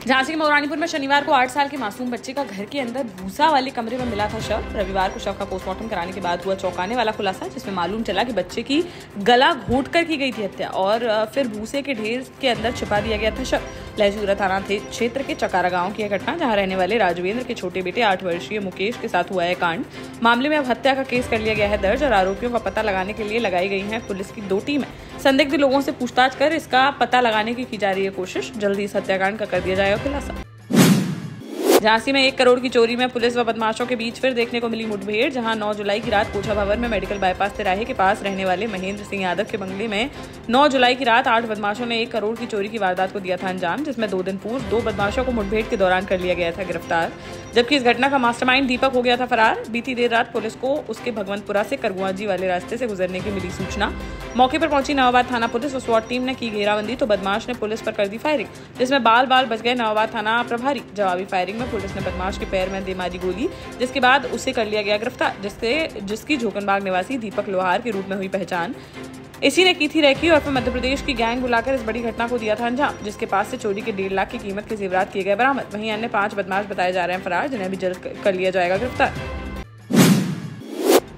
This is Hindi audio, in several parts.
झांसी के मौरानीपुर में शनिवार को 8 साल के मासूम बच्चे का घर के अंदर भूसा वाले कमरे में मिला था शव। रविवार को शव का पोस्टमार्टम कराने के बाद हुआ चौंकाने वाला खुलासा, जिसमें मालूम चला कि बच्चे की गला घोंटकर की गई थी हत्या और फिर भूसे के ढेर के अंदर छिपा दिया गया था शव। लहसूरा थाना क्षेत्र के चकारा गांव की यह घटना, जहां रहने वाले राजवेंद्र के छोटे बेटे 8 वर्षीय मुकेश के साथ हुआ है कांड। मामले में अब हत्या का केस कर लिया गया है दर्ज और आरोपियों का पता लगाने के लिए लगाई गई है पुलिस की 2 टीमें। संदिग्ध लोगों से पूछताछ कर इसका पता लगाने की जा रही है कोशिश। जल्दी इस हत्याकांड का कर दिया जाएगा खुलासा। झांसी में 1 करोड़ की चोरी में पुलिस व बदमाशों के बीच फिर देखने को मिली मुठभेड़, जहां 9 जुलाई की रात कोठा भवन में मेडिकल बाईपास तिराहे के पास रहने वाले महेंद्र सिंह यादव के बंगले में 9 जुलाई की रात 8 बदमाशों ने 1 करोड़ की चोरी की वारदात को दिया था अंजाम, जिसमें 2 दिन पूर्व 2 बदमाशों को मुठभेड़ के दौरान कर लिया गया था गिरफ्तार, जबकि इस घटना का मास्टरमाइंड दीपक हो गया था फरार। बीती देर रात पुलिस को उसके भगवंतपुरा से करगुआजी वाले रास्ते से गुजरने की मिली सूचना। मौके पर पहुंची नवाबाद थाना पुलिस और स्वाट टीम ने की घेराबंदी, तो बदमाश ने पुलिस पर कर दी फायरिंग, जिसमें बाल बच गए नवाबाद थाना प्रभारी। जवाबी फायरिंग में पुलिस ने बदमाश के पैर में दे मारी गोली, जिसके बाद उसे कर लिया गया गिरफ्तार, जिसकी झोकनबाग निवासी दीपक लोहार के रूप में हुई पहचान। इसी ने की थी रैकी और फिर मध्य प्रदेश की गैंग बुलाकर इस बड़ी घटना को दिया था अंजाम, जिसके पास से चोरी के 1.5 लाख की कीमत के जेवरात किए गए बरामद। वहीं अन्य 5 बदमाश बताए जा रहे हैं फरार, जिन्हें भी जल्द कर लिया जाएगा गिरफ्तार।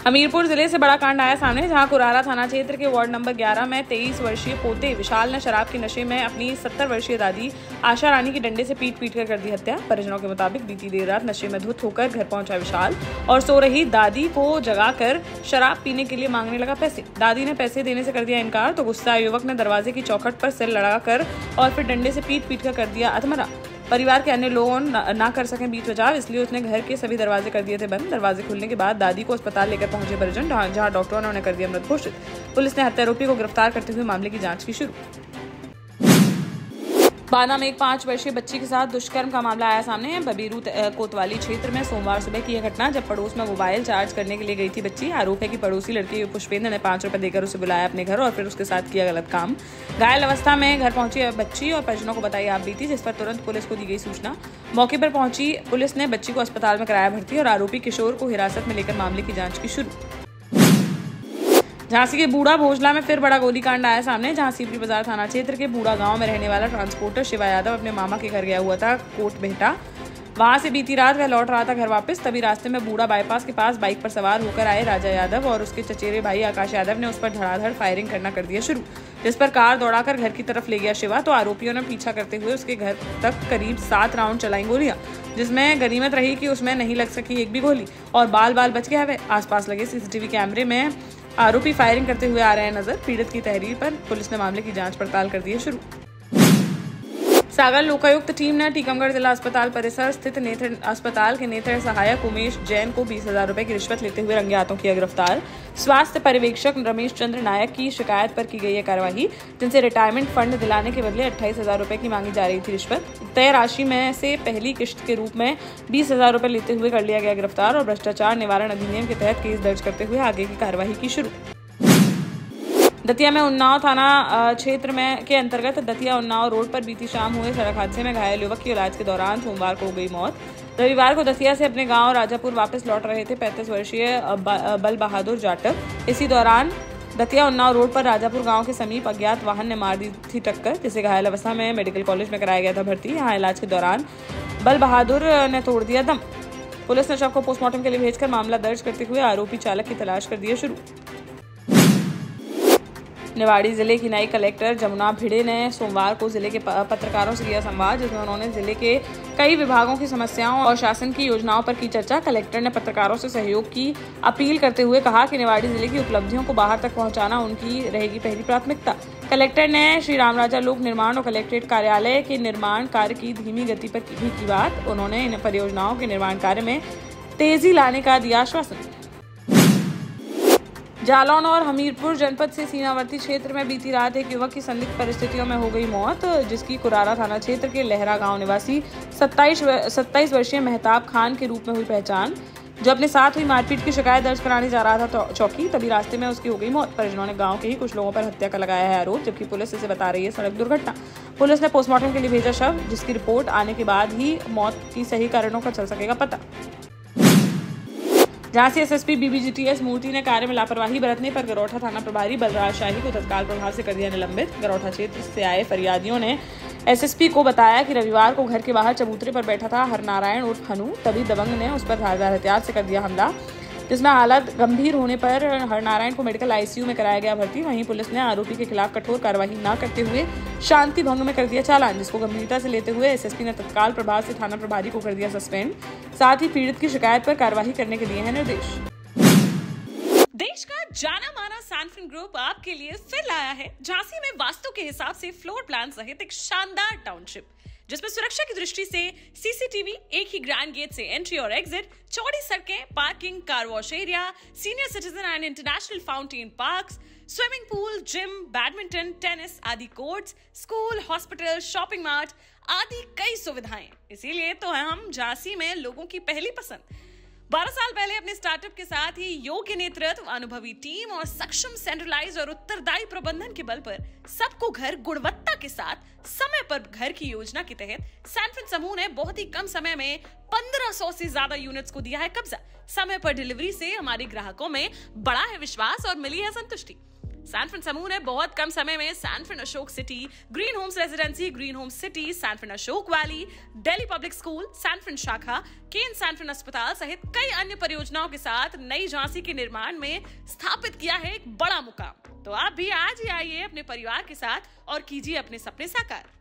हमीरपुर जिले से बड़ा कांड आया सामने, जहां कुरारा थाना क्षेत्र के वार्ड नंबर 11 में 23 वर्षीय पोते विशाल ने शराब के नशे में अपनी 70 वर्षीय दादी आशा रानी की डंडे से पीट कर दी हत्या। परिजनों के मुताबिक बीती देर रात नशे में धुत होकर घर पहुंचा विशाल और सो रही दादी को जगाकर शराब पीने के लिए मांगने लगा पैसे। दादी ने पैसे देने से कर दिया इनकार, तो गुस्सा युवक ने दरवाजे की चौखट पर सिर लड़ाकर और फिर डंडे से पीट कर दिया अधमरा। परिवार के अन्य लोगों ना कर सकें बीच बचाव, इसलिए उसने घर के सभी दरवाजे कर दिए थे बंद। दरवाजे खुलने के बाद दादी को अस्पताल लेकर पहुंचे परिजन, जहां डॉक्टरों ने उन्हें कर दिया मृत घोषित। पुलिस ने हत्यारोपी को गिरफ्तार करते हुए मामले की जांच की शुरू। बाना में एक 5 वर्षीय बच्ची के साथ दुष्कर्म का मामला आया सामने। बबीरू कोतवाली क्षेत्र में सोमवार सुबह की यह घटना, जब पड़ोस में मोबाइल चार्ज करने के लिए गई थी बच्ची। आरोप है कि पड़ोसी लड़के पुष्पेंद्र ने 5 रुपए देकर उसे बुलाया अपने घर और फिर उसके साथ किया गलत काम। घायल अवस्था में घर पहुंची बच्ची और परिजनों को बताई आप बीती, जिस पर तुरंत पुलिस को दी गई सूचना। मौके पर पहुंची पुलिस ने बच्ची को अस्पताल में कराया भर्ती और आरोपी किशोर को हिरासत में लेकर मामले की जांच की शुरू। झांसी के बूढ़ा भोजला में फिर बड़ा गोलीकांड आया सामने, जहां सीपरी बाजार थाना क्षेत्र के बूढ़ा गांव में रहने वाला ट्रांसपोर्टर शिवा यादव अपने मामा के घर गया हुआ था कोट बेहटा। वहां से बीती रात वह लौट रहा था घर वापस, तभी रास्ते में बूढ़ा बाईपास के पास बाइक पर सवार होकर आए राजा यादव और उसके चचेरे भाई आकाश यादव ने उस पर धड़ाधड़ फायरिंग करना कर दिया शुरू, जिस पर कार दौड़ाकर घर की तरफ ले गया शिवा। तो आरोपियों ने पीछा करते हुए उसके घर तक करीब 7 राउंड चलाई गोलियां, जिसमें गनीमत रही कि उसमें नहीं लग सकी एक भी गोली और बाल बच गया वह। आसपास लगे सीसीटीवी कैमरे में आरोपी फायरिंग करते हुए आ रहे हैं नजर। पीड़ित की तहरीर पर पुलिस ने मामले की जांच पड़ताल कर दी है शुरू। सागर लोकायुक्त टीम ने टीकमगढ़ जिला अस्पताल परिसर स्थित नेत्र अस्पताल के नेत्र सहायक उमेश जैन को 20,000 रुपए की रिश्वत लेते हुए रंगे हाथों किया गिरफ्तार। स्वास्थ्य पर्यवेक्षक रमेश चंद्र नायक की शिकायत पर की गई है कार्रवाई, जिनसे रिटायरमेंट फंड दिलाने के बदले 28,000 रुपए की मांगी जा रही थी रिश्वत। तय राशि में से पहली किश्त के रूप में 20,000 रुपए लेते हुए कर लिया गया गिरफ्तार और भ्रष्टाचार निवारण अधिनियम के तहत केस दर्ज करते हुए आगे की कार्रवाई की शुरू। दतिया में उन्नाव थाना क्षेत्र में के अंतर्गत दतिया उन्नाव रोड पर बीती शाम हुए सड़क हादसे में घायल युवक की इलाज के दौरान सोमवार को हो गई मौत। रविवार को दतिया से अपने गांव राजापुर वापस लौट रहे थे 35 वर्षीय बल बहादुर जाटव। इसी दौरान दतिया उन्नाव रोड पर राजापुर गांव के समीप अज्ञात वाहन ने मार दी थी टक्कर, जिसे घायल अवस्था में मेडिकल कॉलेज में कराया गया था भर्ती। यहाँ इलाज के दौरान बल बहादुर ने तोड़ दिया दम। पुलिस ने शव को पोस्टमार्टम के लिए भेजकर मामला दर्ज करते हुए आरोपी चालक की तलाश कर दी है शुरू। निवाड़ी जिले की नई कलेक्टर जमुना भिड़े ने सोमवार को जिले के पत्रकारों से किया संवाद, जिसमें उन्होंने जिले के कई विभागों की समस्याओं और शासन की योजनाओं पर की चर्चा। कलेक्टर ने पत्रकारों से सहयोग की अपील करते हुए कहा कि निवाड़ी जिले की उपलब्धियों को बाहर तक पहुंचाना उनकी रहेगी पहली प्राथमिकता। कलेक्टर ने श्री रामराजा लोक निर्माण और कलेक्ट्रेट कार्यालय के निर्माण कार्य की धीमी गति पर भी की बात। उन्होंने इन परियोजनाओं के निर्माण कार्य में तेजी लाने का दिया आश्वासन। जालौन और हमीरपुर जनपद से सीमावर्ती क्षेत्र में बीती रात एक युवक की संदिग्ध परिस्थितियों में हो गई मौत, जिसकी कुरारा थाना क्षेत्र के लहरा गांव निवासी 27 वर्षीय मेहताब खान के रूप में हुई पहचान, जो अपने साथ हुई मारपीट की शिकायत दर्ज कराने जा रहा था चौकी, तभी रास्ते में उसकी हो गई मौत। परिजनों ने गांव के ही कुछ लोगों पर हत्या का लगाया है आरोप, जबकि पुलिस इसे बता रही है सड़क दुर्घटना। पुलिस ने पोस्टमार्टम के लिए भेजा शव, जिसकी रिपोर्ट आने के बाद ही मौत की सही कारणों का चल सकेगा पता। झांसी एसएसपी बीबीजीटीएस मूर्ति ने कार्य में लापरवाही बरतने पर गरोठा थाना प्रभारी बलराज शाही को तत्काल प्रभाव से कर दिया निलंबित। गरोठा क्षेत्र से आए फरियादियों ने एसएसपी को बताया कि रविवार को घर के बाहर चबूतरे पर बैठा था हरनारायण उर्फ हनु, तभी दबंग ने उस पर धारदार हथियार से कर दिया हमला, जिसमें हालत गंभीर होने पर हरनारायण को मेडिकल आईसीयू में कराया गया भर्ती। वहीं पुलिस ने आरोपी के खिलाफ कठोर कार्रवाई न करते हुए शांति भंग में कर दिया चालान, जिसको गंभीरता से लेते हुए एसएसपी ने तत्काल प्रभाव से थाना प्रभारी को कर दिया सस्पेंड। साथ ही पीड़ित की शिकायत पर कार्रवाई करने के दिए हैं निर्देश। देश का जाना माना सैनफिन ग्रुप आपके लिए फिर लाया है झांसी में वास्तु के हिसाब से फ्लोर प्लान सहित एक शानदार टाउनशिप, जिसमें सुरक्षा की दृष्टि से सीसीटीवी, एक ही ग्रैंड गेट से एंट्री और एग्जिट, चौड़ी सड़कें, parking, car wash area, senior citizen and international fountain parks, swimming pool, gym, badminton, tennis आदि courts, school, hospital, shopping mart आदि कई सुविधाएं। इसीलिए तो हम झांसी में लोगों की पहली पसंद। 12 साल पहले अपने स्टार्टअप के साथ ही योग्य नेतृत्व, अनुभवी टीम और सक्षम सेंट्रलाइज और उत्तरदायी प्रबंधन के बल पर सबको घर गुणवत्ता के साथ समय पर घर की योजना के तहत सैनफिन समूह ने बहुत ही कम समय में 1500 से ज्यादा यूनिट्स को दिया है कब्जा। समय पर डिलीवरी से हमारे ग्राहकों में बढ़ा है विश्वास और मिली है संतुष्टि। सैनफिन समूह ने बहुत कम समय में Sanfin Ashok city, green homes residency, green homes city, Sanfin Ashok valley, Delhi public school, Sanfin शाखा, केन सैनफिन अस्पताल सहित कई अन्य परियोजनाओं के साथ नई झांसी के निर्माण में स्थापित किया है एक बड़ा मुकाम। तो आप भी आज ही आइए अपने परिवार के साथ और कीजिए अपने सपने साकार।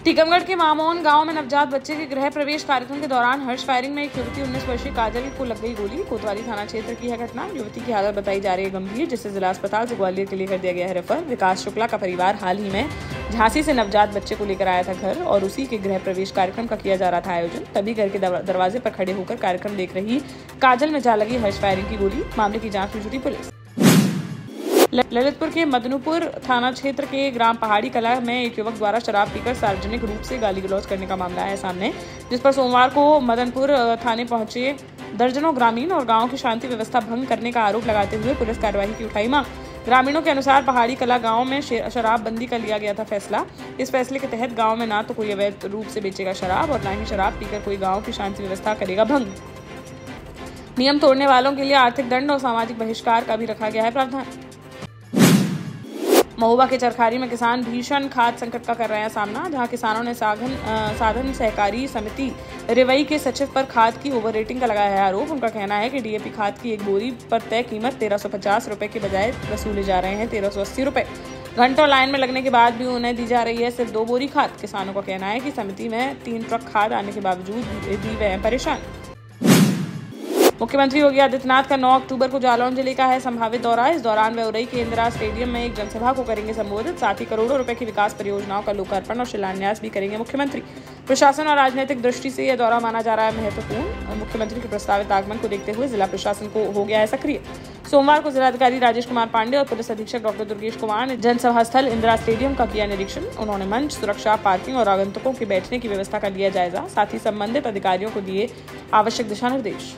टीकमगढ़ के मामोन गांव में नवजात बच्चे के गृह प्रवेश कार्यक्रम के दौरान हर्ष फायरिंग में एक युवती 19 वर्षीय काजल को लग गई गोली। कोतवाली थाना क्षेत्र की है घटना। युवती की हालत बताई जा रही है गंभीर, जिसे जिला अस्पताल से ग्वालियर के लिए कर दिया गया है रेफर। विकास शुक्ला का परिवार हाल ही में झांसी से नवजात बच्चे को लेकर आया था घर और उसी के गृह प्रवेश कार्यक्रम का किया जा रहा था आयोजन। तभी घर के दरवाजे पर खड़े होकर कार्यक्रम देख रही काजल में जा लगी हर्ष फायरिंग की गोली। मामले की जाँच में जुटी पुलिस। ललितपुर के मदनपुर थाना क्षेत्र के ग्राम पहाड़ी कला में एक युवक द्वारा शराब पीकर सार्वजनिक रूप से गाली गलौज करने का मामला है सामने, जिस पर सोमवार को मदनपुर थाने पहुंचे दर्जनों ग्रामीण और गांव की शांति व्यवस्था भंग करने का आरोप लगाते हुए पुलिस कार्रवाई की उठाई मांग। ग्रामीणों के अनुसार पहाड़ी कला गांव में शराबबंदी का लिया गया था फैसला। इस फैसले के तहत गाँव में न तो कोई अवैध रूप से बेचेगा शराब और न ही शराब पीकर कोई गाँव की शांति व्यवस्था करेगा भंग। नियम तोड़ने वालों के लिए आर्थिक दंड और सामाजिक बहिष्कार का भी रखा गया है प्रावधान। महोबा के चरखारी में किसान भीषण खाद्य संकट का कर रहे हैं सामना, जहां किसानों ने साधन सहकारी समिति रिवई के सचिव पर खाद की ओवर रेटिंग का लगाया है आरोप। उनका कहना है कि डीएपी खाद की एक बोरी पर तय कीमत 1350 रुपए के बजाय वसूले जा रहे हैं 1380 रुपए। घंटों लाइन में लगने के बाद भी उन्हें दी जा रही है सिर्फ 2 बोरी खाद। किसानों का कहना है कि समिति में 3 ट्रक खाद आने के बावजूद भी वे परेशान। मुख्यमंत्री योगी आदित्यनाथ का 9 अक्टूबर को जालौन जिले का है संभावित दौरा। इस दौरान वे उरई के इंदिरा स्टेडियम में एक जनसभा को करेंगे संबोधित। साथ ही करोड़ों रुपए की विकास परियोजनाओं का लोकार्पण और शिलान्यास भी करेंगे मुख्यमंत्री। प्रशासन और राजनीतिक दृष्टि से यह दौरा माना जा रहा है महत्वपूर्ण। मुख्यमंत्री के प्रस्तावित आगमन को देखते हुए जिला प्रशासन को हो गया है सक्रिय। सोमवार को जिलाधिकारी राजेश कुमार पांडे और पुलिस अधीक्षक डॉक्टर दुर्गेश कुमार ने जनसभा स्थल इंदिरा स्टेडियम का किया निरीक्षण। उन्होंने मंच, सुरक्षा, पार्किंग और आगंतुकों के बैठने की व्यवस्था का लिया जायजा। साथ ही संबंधित अधिकारियों को दिए आवश्यक दिशा निर्देश।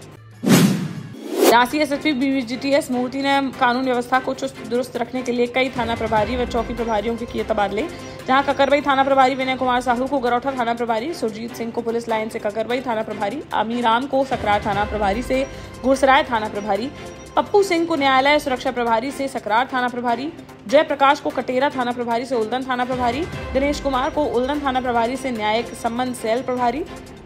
झांसी एसएसपी बीवीजीटीएस मूर्ति ने कानून व्यवस्था को चुस्त दुरुस्त रखने के लिए कई थाना प्रभारी व चौकी प्रभारियों के किए तबादले। जहां ककरवई थाना प्रभारी विनय कुमार साहू को गरौठा थाना प्रभारी, सुरजीत सिंह को पुलिस लाइन से ककरवई थाना प्रभारी, अमीराम को सकरार थाना प्रभारी से घुड़सराय थाना प्रभारी, पप्पू सिंह को न्यायालय सुरक्षा प्रभारी से सकरार थाना प्रभारी, जयप्रकाश को कटेरा थाना प्रभारी से उल्दन थाना प्रभारी, दिनेश कुमार को उल्दन थाना प्रभारी से न्यायिक संबंध सेल प्रभारी,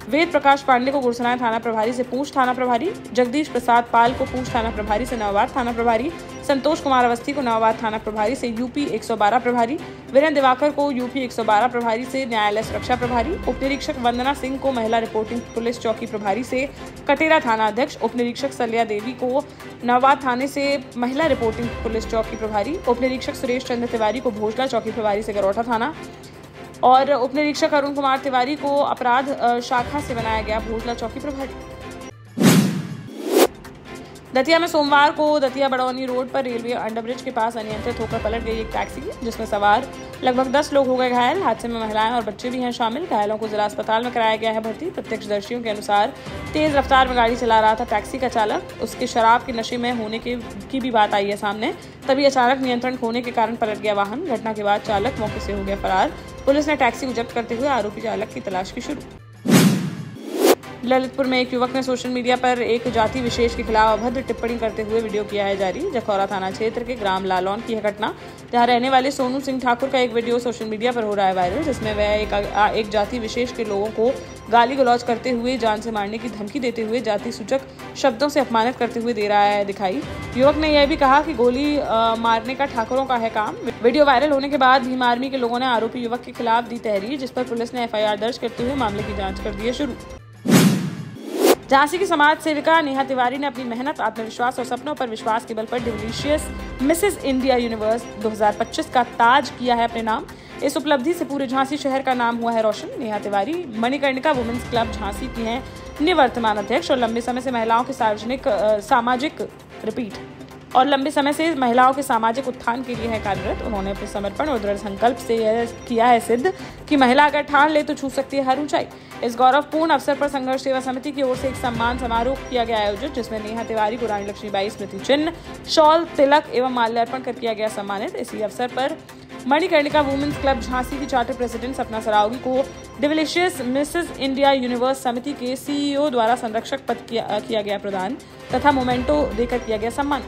वेद प्रकाश पांडे को गुड़सराय थाना प्रभारी से पूंछ थाना प्रभारी, जगदीश प्रसाद पाल को पूंछ थाना प्रभारी से नवाबाद थाना प्रभारी, संतोष कुमार अवस्थी को नवाबाद थाना प्रभारी से यूपी 112 प्रभारी, वीरेंद्र दिवाकर को यूपी 112 प्रभारी से न्यायालय सुरक्षा प्रभारी, उप निरीक्षक वंदना सिंह को महिला रिपोर्टिंग पुलिस चौकी प्रभारी से कटेरा थाना अध्यक्ष, उप निरीक्षक सल्या देवी को नवाबाद थाने से महिला रिपोर्टिंग पुलिस चौकी प्रभारी, उप निरीक्षक सुरेश चंद्र तिवारी को भोजला चौकी प्रभारी से गरौठा थाना और उप निरीक्षक अरुण कुमार तिवारी को अपराध शाखा से बनाया गया भोजला चौकी प्रभारी। दतिया में सोमवार को दतिया बड़ौनी रोड पर रेलवे अंडरब्रिज के पास अनियंत्रित होकर पलट गई एक टैक्सी, जिसमें सवार लगभग 10 लोग हो गए घायल। हादसे में महिलाएं और बच्चे भी हैं शामिल। घायलों को जिला अस्पताल में कराया गया है भर्ती। प्रत्यक्षदर्शियों के अनुसार तेज रफ्तार में गाड़ी चला रहा था टैक्सी का चालक। उसके शराब के नशे में होने की भी बात आई है सामने। तभी अचानक नियंत्रण खोने के कारण पलट गया वाहन। घटना के बाद चालक मौके से हो गया फरार। पुलिस ने टैक्सी को जब्त करते हुए आरोपी चालक की तलाश की शुरू। ललितपुर में एक युवक ने सोशल मीडिया पर एक जाति विशेष के खिलाफ अभद्र टिप्पणी करते हुए वीडियो किया है जारी। जखौरा थाना क्षेत्र के ग्राम लालौन की यह घटना, जहां रहने वाले सोनू सिंह ठाकुर का एक वीडियो सोशल मीडिया पर हो रहा है वायरल, जिसमें वह एक जाति विशेष के लोगों को गाली गलौज करते हुए, जान से मारने की धमकी देते हुए, जाति सूचक शब्दों से अपमानित करते हुए दे रहा है दिखाई। युवक ने यह भी कहा कि गोली मारने का ठाकुरों का है काम। वीडियो वायरल होने के बाद भीम आर्मी के लोगों ने आरोपी युवक के खिलाफ दी तहरीर, जिस पर पुलिस ने FIR दर्ज करते हुए मामले की जांच कर दी है शुरू। झांसी की समाज सेविका नेहा तिवारी ने अपनी मेहनत, आत्मविश्वास और सपनों पर विश्वास के बल पर डिलीशियस मिसेस इंडिया यूनिवर्स 2025 का ताज किया है अपने नाम। इस उपलब्धि से पूरे झांसी शहर का नाम हुआ है रोशन। नेहा तिवारी मणिकर्णिका वुमेन्स क्लब झांसी की हैं निवर्तमान अध्यक्ष और लंबे समय से महिलाओं के महिलाओं के सामाजिक उत्थान के लिए है कार्यरत। उन्होंने अपने समर्पण और दृढ़ संकल्प से यह किया है सिद्ध कि महिला अगर ठान ले तो छू सकती है हर ऊंचाई। इस गौरवपूर्ण अवसर पर संघर्ष सेवा समिति की ओर से एक सम्मान समारोह किया गया आयोजित, जिसमें नेहा तिवारी को रानी लक्ष्मीबाई स्मृति चिन्ह, शॉल, तिलक एवं माल्यार्पण कर किया गया सम्मानित। इसी अवसर पर मणिकर्णिका वुमेन्स क्लब झांसी की चार्टर प्रेसिडेंट सपना सरावगी को डिलीशियस मिसेस इंडिया यूनिवर्स समिति के CEO द्वारा संरक्षक पद किया गया प्रदान तथा मोमेंटो देकर किया गया सम्मान।